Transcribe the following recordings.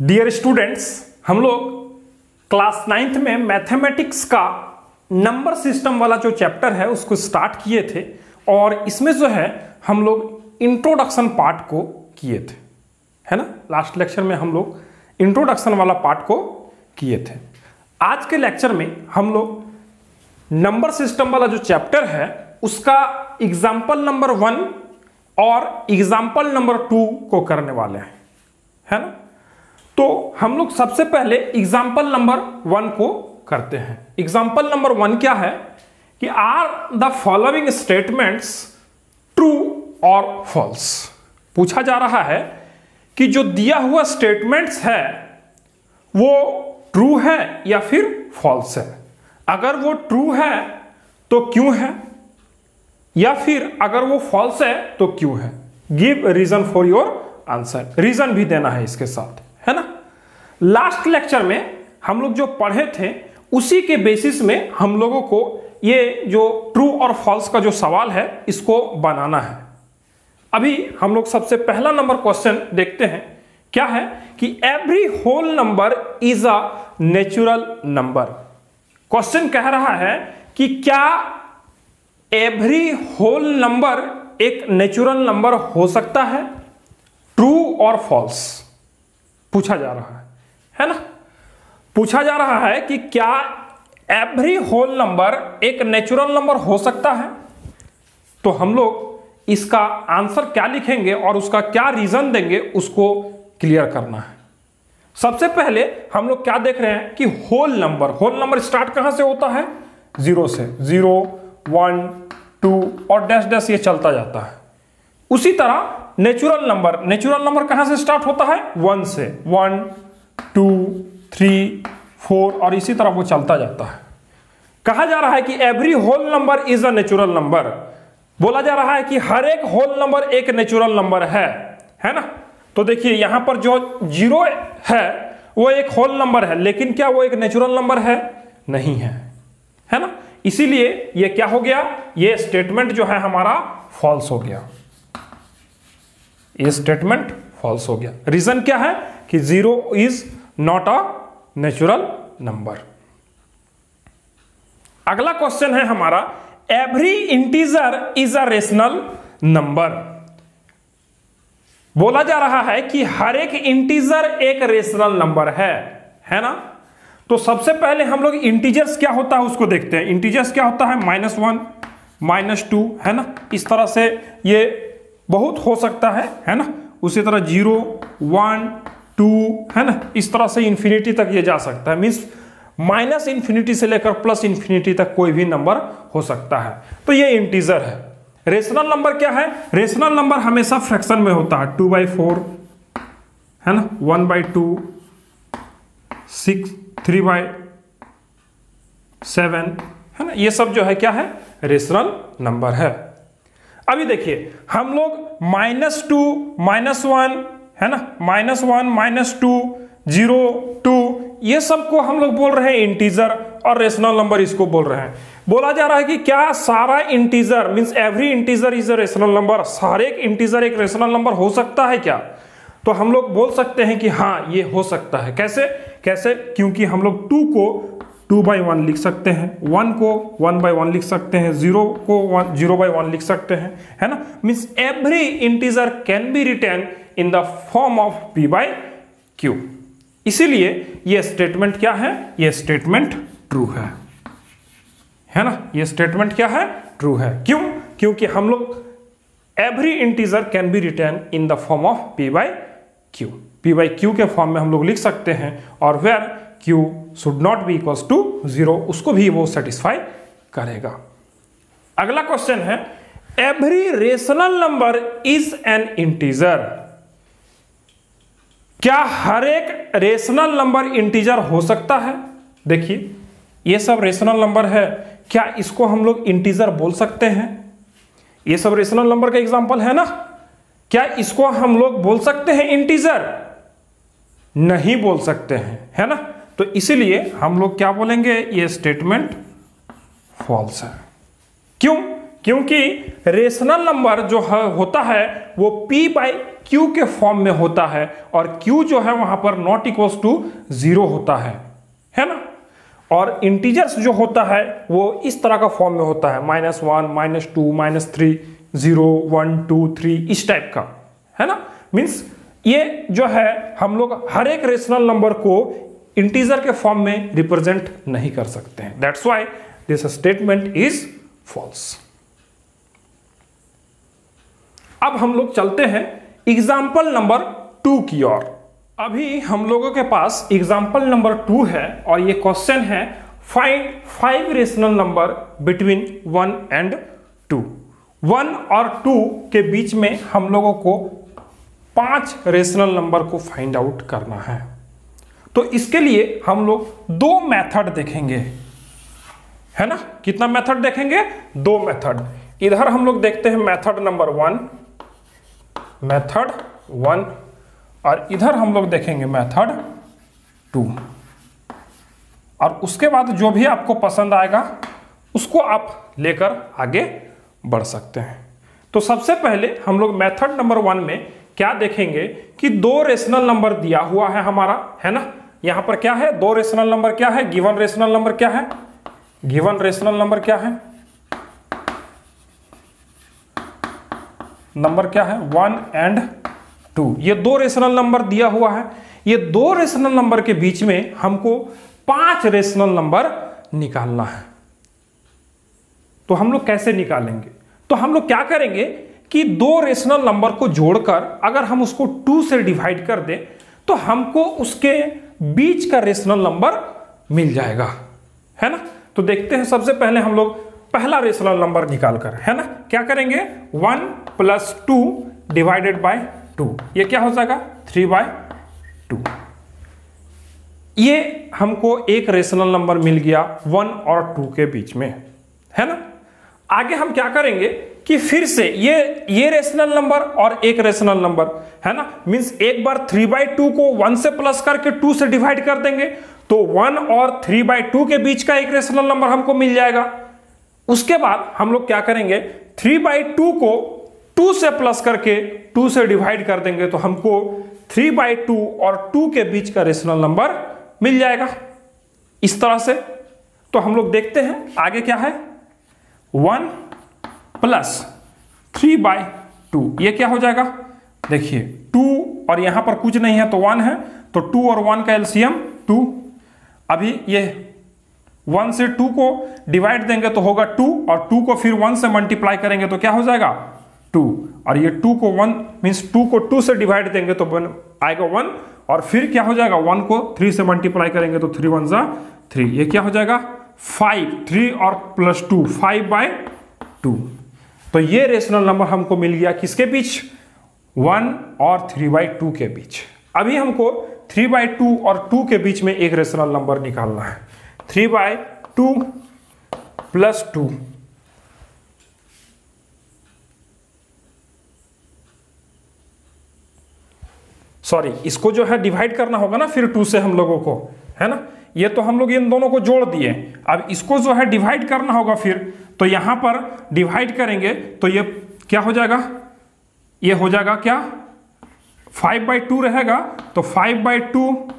Dear students, हम लोग class 9th में मैथमेटिक्स का नंबर सिस्टम वाला जो चैप्टर है उसको स्टार्ट किए थे और इसमें जो है हम लोग इंट्रोडक्शन पार्ट को किए थे, है ना। लास्ट लेक्चर में हम लोग इंट्रोडक्शन वाला पार्ट को किए थे। आज के लेक्चर में हम लोग नंबर सिस्टम वाला जो चैप्टर है उसका एग्जाम्पल नंबर 1 और एग्जाम्पल नंबर 2 को करने वाले हैं, है ना। तो हम लोग सबसे पहले एग्जाम्पल नंबर 1 को करते हैं। एग्जाम्पल नंबर 1 क्या है कि are the following statements true और फॉल्स। पूछा जा रहा है कि जो दिया हुआ स्टेटमेंट्स है वो ट्रू है या फिर फॉल्स है। अगर वो ट्रू है तो क्यों है, या फिर अगर वो फॉल्स है तो क्यों है। Give reason for your answer. Reason भी देना है इसके साथ, है ना। लास्ट लेक्चर में हम लोग जो पढ़े थे उसी के बेसिस में हम लोगों को ये जो ट्रू और फॉल्स का जो सवाल है इसको बनाना है। अभी हम लोग सबसे पहला नंबर क्वेश्चन देखते हैं। क्या है कि every whole number is a natural number. Question कह रहा है कि क्या एवरी होल नंबर एक नेचुरल नंबर हो सकता है, ट्रू और फॉल्स पूछा जा रहा है ना। पूछा जा रहा है कि क्या एवरी होल नंबर एक नेचुरल नंबर हो सकता है। तो हम लोग इसका आंसर क्या लिखेंगे और उसका क्या रीजन देंगे उसको क्लियर करना है। सबसे पहले हम लोग क्या देख रहे हैं कि होल नंबर स्टार्ट कहां से होता है, 0 से। 0 1 2 और डैश डैश ये चलता जाता है। उसी तरह नेचुरल नंबर कहां से स्टार्ट होता है, 1 से। 1 2 3 4 और इसी तरह वो चलता जाता है। कहा जा रहा है कि every whole number is a natural number. बोला जा रहा है कि हर एक होल नंबर एक नेचुरल नंबर है ना। तो देखिए यहां पर जो 0 है वो एक होल नंबर है, लेकिन क्या वो एक नेचुरल नंबर है, नहीं है ना। इसीलिए ये क्या हो गया, ये स्टेटमेंट जो है हमारा फॉल्स हो गया। ये स्टेटमेंट फॉल्स हो गया। रीजन क्या है कि 0 is not a natural number. अगला क्वेश्चन है हमारा every integer is a rational number. बोला जा रहा है कि हर एक इंटीजर एक रेशनल नंबर है ना। तो सबसे पहले हम लोग इंटीजर्स क्या होता है उसको देखते हैं। इंटीजर्स क्या होता है, -1 -2, है ना। इस तरह से ये बहुत हो सकता है ना। उसी तरह 0 1 2, है ना। इस तरह से इंफिनिटी तक ये जा सकता है। मींस -इन्फिनिटी से लेकर +इन्फिनिटी तक कोई भी नंबर हो सकता है। तो ये इंटीजर है। रेशनल नंबर क्या है, रेशनल नंबर हमेशा फ्रैक्शन में होता है। 2/4, है ना। 1/2, 6 3/7, है ना। ये सब जो है क्या है, रेशनल नंबर है। अभी देखिए हम लोग -2 -1, है ना, -1 -2 0 2 ये सब को हम लोग बोल रहे हैं इंटीजर, और रेशनल नंबर इसको बोल रहे हैं। बोला जा रहा है कि क्या सारा integer means every integer is a rational number, सारे इंटीजर एक रेशनल नंबर हो सकता है क्या। तो हम लोग बोल सकते हैं कि हाँ ये हो सकता है। कैसे क्योंकि हम लोग 2 को 2/1 लिख सकते हैं, 1 को 1/1 लिख सकते हैं, 0 को 0/1 लिख सकते हैं, है ना। Means every integer can be written in the form of p/q। इसीलिए ये स्टेटमेंट क्या है, ये स्टेटमेंट ट्रू है ना। ये स्टेटमेंट क्या है, ट्रू है। क्योंकि हम लोग every integer can be written in the form of p/q। p/q के फॉर्म में हम लोग लिख सकते हैं, और where q should not be equals to 0 उसको भी वो सेटिस्फाई करेगा। अगला क्वेश्चन है every rational number is an integer. क्या हर एक रेशनल नंबर इंटीजर हो सकता है। देखिए ये सब रेशनल नंबर है, क्या इसको हम लोग इंटीजर बोल सकते हैं। ये सब रेशनल नंबर का एग्जांपल है ना। क्या इसको हम लोग बोल सकते हैं इंटीजर, नहीं बोल सकते हैं, है ना। तो इसीलिए हम लोग क्या बोलेंगे, ये स्टेटमेंट फॉल्स है। क्योंकि रेशनल नंबर जो होता है वो p बाई क्यू के फॉर्म में होता है और q जो है वहां पर नॉट इक्वल्स टू 0 होता है ना। और इंटीजर्स जो होता है वो इस तरह का फॉर्म में होता है -1 -2 -3 0 1 2 3 इस टाइप का, है ना। मीन्स ये जो है हम लोग हर एक रेशनल नंबर को इंटीजर के फॉर्म में रिप्रेजेंट नहीं कर सकते हैं। That's why this statement is false. अब हम लोग चलते हैं एग्जाम्पल नंबर 2 की ओर। अभी हम लोगों के पास एग्जाम्पल नंबर 2 है और ये क्वेश्चन है find 5 rational number between 1 and 2। 1 और 2 के बीच में हम लोगों को 5 रेशनल नंबर को फाइंड आउट करना है। तो इसके लिए हम लोग 2 मेथड देखेंगे, है ना। कितना मेथड देखेंगे? 2 मेथड। इधर हम लोग देखते हैं मेथड नंबर 1 और इधर हम लोग देखेंगे मेथड 2। और उसके बाद जो भी आपको पसंद आएगा उसको आप लेकर आगे बढ़ सकते हैं। तो सबसे पहले हम लोग मेथड नंबर 1 में क्या देखेंगे कि 2 रेशनल नंबर दिया हुआ है हमारा, है ना। यहां पर क्या है? 2 रेशनल नंबर क्या है? गिवन रेशनल नंबर क्या है? गिवन रेशनल नंबर क्या है? नंबर क्या है? 1 एंड 2। ये 2 रेशनल नंबर दिया हुआ है। ये 2 रेशनल नंबर के बीच में हमको 5 रेशनल नंबर निकालना है। तो हम लोग कैसे निकालेंगे? तो हम लोग क्या करेंगे कि 2 रेशनल नंबर को जोड़कर अगर हम उसको 2 से डिवाइड कर दें तो हमको उसके बीच का रेशनल नंबर मिल जाएगा, है ना। तो देखते हैं, सबसे पहले हम लोग पहला रेशनल नंबर निकालकर, है ना, क्या करेंगे? 1 + 2 डिवाइडेड बाय 2। ये क्या हो जाएगा? 3/2। ये हमको एक रेशनल नंबर मिल गया 1 और 2 के बीच में, है ना। आगे हम क्या करेंगे कि फिर से ये रेशनल नंबर और एक रेशनल नंबर, है ना। मींस एक बार 3/2 को 1 से प्लस करके 2 से डिवाइड कर देंगे तो 1 और 3/2 के बीच का एक रेशनल नंबर हमको मिल जाएगा। उसके बाद हम लोग क्या करेंगे? 3/2 को 2 से प्लस करके 2 से डिवाइड कर देंगे तो हमको 3/2 और 2 के बीच का रेशनल नंबर मिल जाएगा। इस तरह से तो हम लोग देखते हैं आगे क्या है। 1 + 3/2 ये क्या हो जाएगा? देखिए 2 और यहां पर कुछ नहीं है तो 1 है, तो 2 और 1 का एलसीएम 2। अभी ये 1 से 2 को डिवाइड देंगे तो होगा 2 और 2 को फिर 1 से मल्टीप्लाई करेंगे तो क्या हो जाएगा? 2। और ये 2 को 1 मींस 2 को 2 से डिवाइड देंगे तो आएगा 1 और फिर क्या हो जाएगा? 1 को 3 से मल्टीप्लाई करेंगे तो 3 × 1 = 3। ये क्या हो जाएगा? 5। 3 और +2 5/2। तो ये रेशनल नंबर हमको मिल गया किसके बीच? 1 और 3/2 के बीच। अभी हमको 3/2 और 2 के बीच में एक रेशनल नंबर निकालना है। 3/2 + 2 सॉरी, इसको जो है डिवाइड करना होगा ना फिर 2 से हम लोगों को, है ना। ये तो हम लोग इन दोनों को जोड़ दिए, अब इसको जो है डिवाइड करना होगा फिर, तो यहां पर डिवाइड करेंगे तो ये क्या हो जाएगा? ये हो जाएगा क्या? 5/2 रहेगा तो 5/2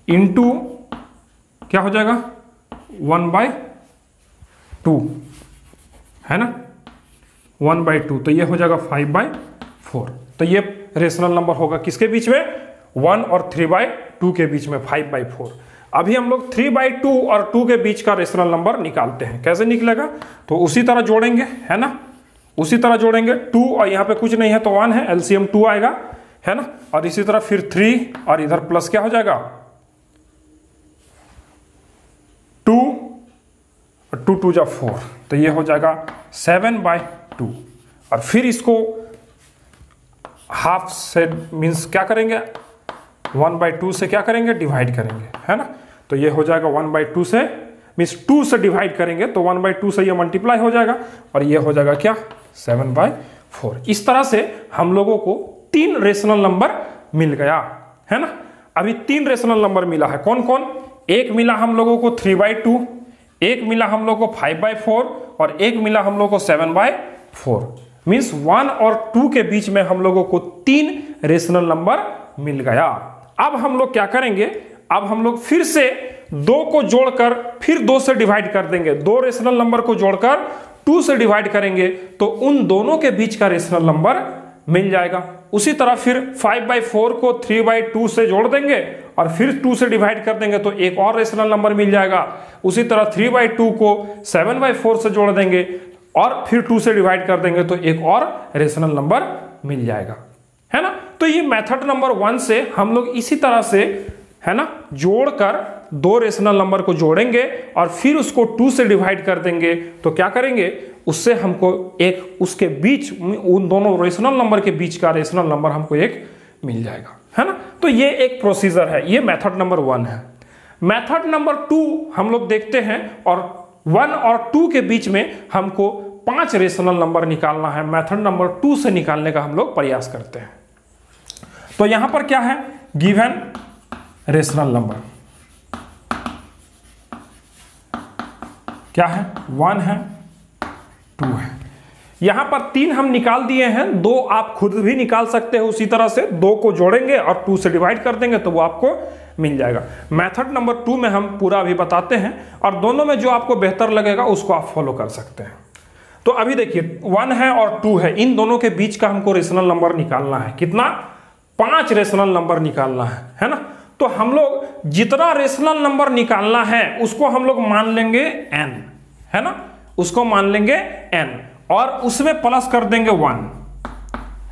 इंटू क्या हो जाएगा? 1/2, है ना। 1/2 तो ये हो जाएगा 5/4। तो ये रेशनल नंबर होगा किसके बीच में? 1 और 3/2 के बीच में 5/4। अभी हम लोग 3/2 और 2 के बीच का रेशनल नंबर निकालते हैं। कैसे निकलेगा? तो उसी तरह जोड़ेंगे, है ना, उसी तरह जोड़ेंगे। 2 और यहाँ पे कुछ नहीं है तो 1 है, एलसीएम 2 आएगा, है ना। और इसी तरह फिर 3 और इधर प्लस क्या हो जाएगा? 2 और 2 × 2 = 4 तो ये हो जाएगा 7/2। और फिर इसको हाफ से मीन्स क्या करेंगे? 1/2 से क्या करेंगे? डिवाइड करेंगे, है ना। तो ये हो जाएगा 1/2 से मीन्स 2 से डिवाइड करेंगे तो 1/2 से ये मल्टीप्लाई हो जाएगा और ये हो जाएगा क्या? 7/4। इस तरह से हम लोगों को 3 रेशनल नंबर मिल गया, है ना। अभी 3 रेशनल नंबर मिला है। कौन कौन? एक मिला हम लोगों को 3/2, एक मिला हम लोग को 5/4 और एक मिला हम लोग को 7/4, मीन्स 1 और 2 के बीच में हम लोगों को 3 रेशनल नंबर मिल गया। अब हम लोग क्या करेंगे, अब हम लोग फिर से 2 को जोड़कर फिर 2 से डिवाइड कर देंगे, 2 रेशनल नंबर को जोड़कर 2 से डिवाइड करेंगे तो उन दोनों के बीच का रेशनल नंबर मिल जाएगा। उसी तरह फिर 5/4 को 3/2 से जोड़ देंगे और फिर 2 से डिवाइड कर देंगे तो एक और रेशनल नंबर मिल जाएगा। उसी तरह 3/2 को 7/4 से जोड़ देंगे और फिर 2 से डिवाइड कर देंगे तो एक और रेशनल नंबर मिल जाएगा, है ना। तो ये मेथड नंबर 1 से हम लोग इसी तरह से, है ना, जोड़कर 2 रेशनल नंबर को जोड़ेंगे और फिर उसको 2 से डिवाइड कर देंगे तो क्या करेंगे, उससे हमको एक उसके बीच उन दोनों रेशनल नंबर के बीच का रेशनल नंबर हमको एक मिल जाएगा, है ना। तो ये एक प्रोसीजर है, ये मेथड नंबर 1 है। मेथड नंबर 2 हम लोग देखते हैं और 1 और 2 के बीच में हमको 5 रेशनल नंबर निकालना है। मेथड नंबर 2 से निकालने का हम लोग प्रयास करते हैं। तो यहां पर क्या है, गिवन रेशनल नंबर क्या है, 1 है, 2 है। यहां पर 3 हम निकाल दिए हैं, 2 आप खुद भी निकाल सकते हो उसी तरह से, 2 को जोड़ेंगे और 2 से डिवाइड कर देंगे तो वो आपको मिल जाएगा। मेथड नंबर 2 में हम पूरा भी बताते हैं और दोनों में जो आपको बेहतर लगेगा उसको आप फॉलो कर सकते हैं। तो अभी देखिए 1 है और 2 है, इन दोनों के बीच का हमको रेशनल नंबर निकालना है। कितना, 5 रेशनल नंबर निकालना है ना। तो हम लोग जितना रेशनल नंबर निकालना है उसको हम लोग मान लेंगे n, है ना, उसको मान लेंगे n और उसमें प्लस कर देंगे 1,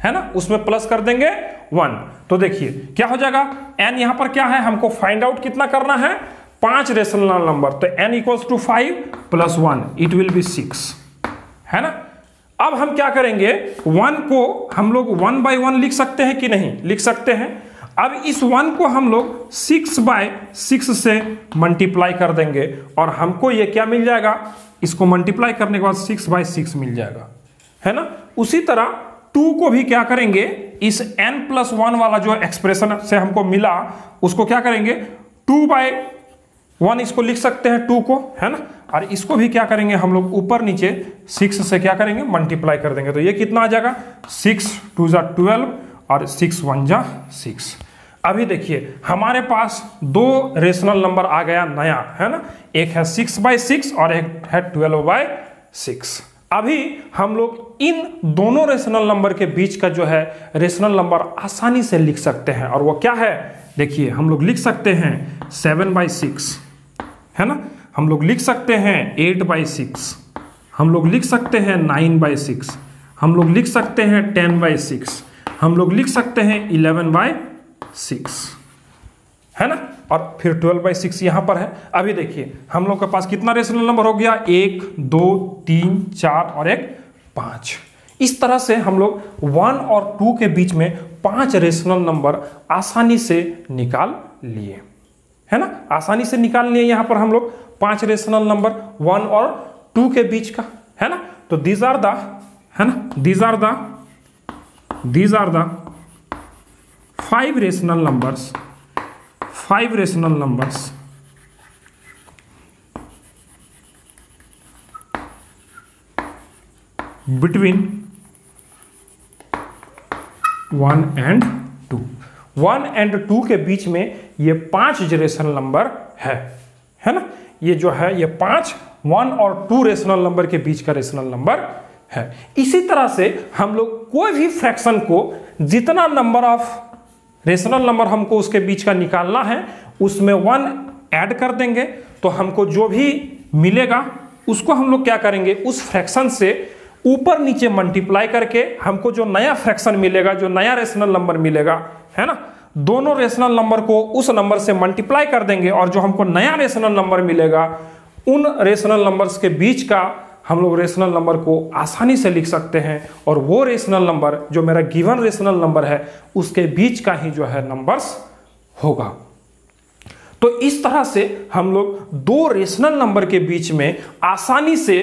है ना, उसमें प्लस कर देंगे 1। तो देखिए क्या हो जाएगा, n यहां पर क्या है, हमको फाइंड आउट कितना करना है, 5 रेशनल नंबर। तो n equals to 5 + 1 it will be 6, है ना। अब हम क्या करेंगे, 1 को हम लोग 1/1 लिख सकते हैं कि नहीं, लिख सकते हैं। अब इस 1 को हम लोग 6/6 से मल्टीप्लाई कर देंगे और हमको ये क्या मिल जाएगा, इसको मल्टीप्लाई करने के बाद 6/6 मिल जाएगा, है ना। उसी तरह 2 को भी क्या करेंगे, इस n+1 वाला जो एक्सप्रेशन से हमको मिला उसको क्या करेंगे, 2/1 इसको लिख सकते हैं 2 को, है ना। और इसको भी क्या करेंगे हम लोग ऊपर नीचे 6 से क्या करेंगे, मल्टीप्लाई कर देंगे। तो ये कितना आ जाएगा, 6 2 = 12 और 6 1 = 6। अभी देखिए हमारे पास 2 रेशनल नंबर आ गया नया, है ना, एक है 6/6 और एक है 12/6। अभी हम लोग इन दोनों रेशनल नंबर के बीच का जो है रेशनल नंबर आसानी से लिख सकते हैं और वो क्या है, देखिए हम लोग लिख सकते हैं 7/6, है ना, हम लोग लिख सकते हैं 8/6, हम लोग लिख सकते हैं 9/6, हम लोग लिख सकते हैं 10/6, हम लोग लिख सकते हैं 11/6, है ना, और फिर 12/6 यहां पर है। अभी देखिए हम लोग के पास कितना रेशनल नंबर हो गया, 1 2 3 4 और एक 5। इस तरह से हम लोग 1 और 2 के बीच में 5 रेशनल नंबर आसानी से निकाल लिए, है ना, आसानी से निकाल लिए यहां पर हम लोग 5 रेशनल नंबर 1 और 2 के बीच का, है ना। तो दीज आर द, है ना, these are the 5 rational numbers, 5 rational numbers between 1 and 2। 1 and 2 के बीच में ये 5 रेशनल नंबर है ना, ये जो है ये 5 1 और 2 रेशनल नंबर के बीच का रेशनल नंबर है। इसी तरह से हम लोग कोई भी फ्रैक्शन को जितना नंबर ऑफ रेशनल नंबर हमको उसके बीच का निकालना है उसमें 1 ऐड कर देंगे तो हमको जो भी मिलेगा उसको हम लोग क्या करेंगे, उस फ्रैक्शन से ऊपर नीचे मल्टीप्लाई करके हमको जो नया फ्रैक्शन मिलेगा, जो नया रेशनल नंबर मिलेगा, है ना, दोनों रेशनल नंबर को उस नंबर से मल्टीप्लाई कर देंगे और जो हमको नया रेशनल नंबर मिलेगा उन रेशनल नंबर्स के बीच का हम लोग रेशनल नंबर को आसानी से लिख सकते हैं और वो रेशनल नंबर जो मेरा गिवन रेशनल नंबर है उसके बीच का ही जो है नंबर्स होगा। तो इस तरह से हम लोग 2 रेशनल नंबर के बीच में आसानी से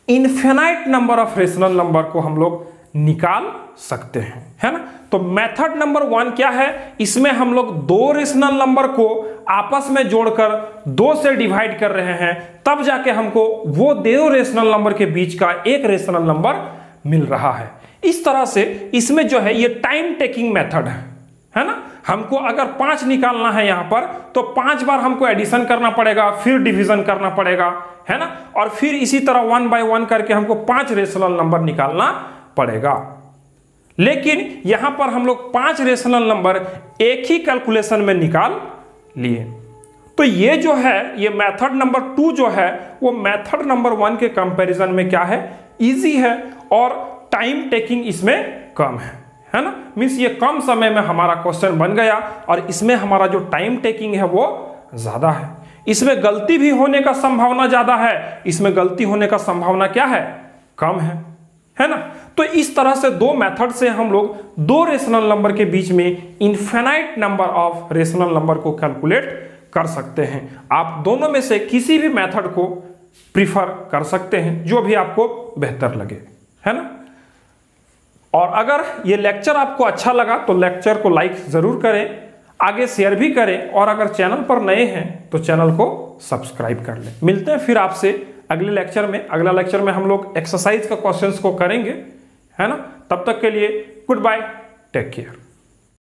infinite number of rational number को हम लोग निकाल सकते हैं, है ना। तो मेथड नंबर 1 क्या है, इसमें हम लोग दो रेशनल नंबर को आपस में जोड़कर 2 से डिवाइड कर रहे हैं, तब जाके हमको वो दो रेशनल नंबर के बीच का एक रेशनल नंबर मिल रहा है। इस तरह से इसमें जो है ये टाइम टेकिंग मेथड है ना। हमको अगर 5 निकालना है यहां पर तो 5 बार हमको एडिशन करना पड़ेगा, फिर डिवीजन करना पड़ेगा, है ना, और फिर इसी तरह 1 बाय 1 करके हमको 5 रेशनल नंबर निकालना पड़ेगा। लेकिन यहां पर हम लोग 5 रेशनल नंबर एक ही कैलकुलेशन में निकाल लिए। तो ये जो है ये मेथड नंबर 2 जो है वो मेथड नंबर 1 के कंपैरिजन में क्या है, इजी है और टाइम टेकिंग इसमें कम है ना। मींस ये कम समय में हमारा क्वेश्चन बन गया और इसमें हमारा जो टाइम टेकिंग है वो ज्यादा है। इसमें गलती भी होने का संभावना ज्यादा है, इसमें गलती होने का संभावना क्या है, कम है ना। तो इस तरह से दो मेथड से हम लोग दो रेशनल नंबर के बीच में infinite number of rational number को कैलकुलेट कर सकते हैं। आप दोनों में से किसी भी मेथड को प्रीफर कर सकते हैं, जो भी आपको बेहतर लगे, है ना। और अगर ये लेक्चर आपको अच्छा लगा तो लेक्चर को लाइक जरूर करें, आगे शेयर भी करें, और अगर चैनल पर नए हैं तो चैनल को सब्सक्राइब कर लें। मिलते हैं फिर आपसे अगले लेक्चर में। अगला लेक्चर में हम लोग एक्सरसाइज का क्वेश्चंस को करेंगे, है ना। तब तक के लिए गुड बाय, टेक केयर।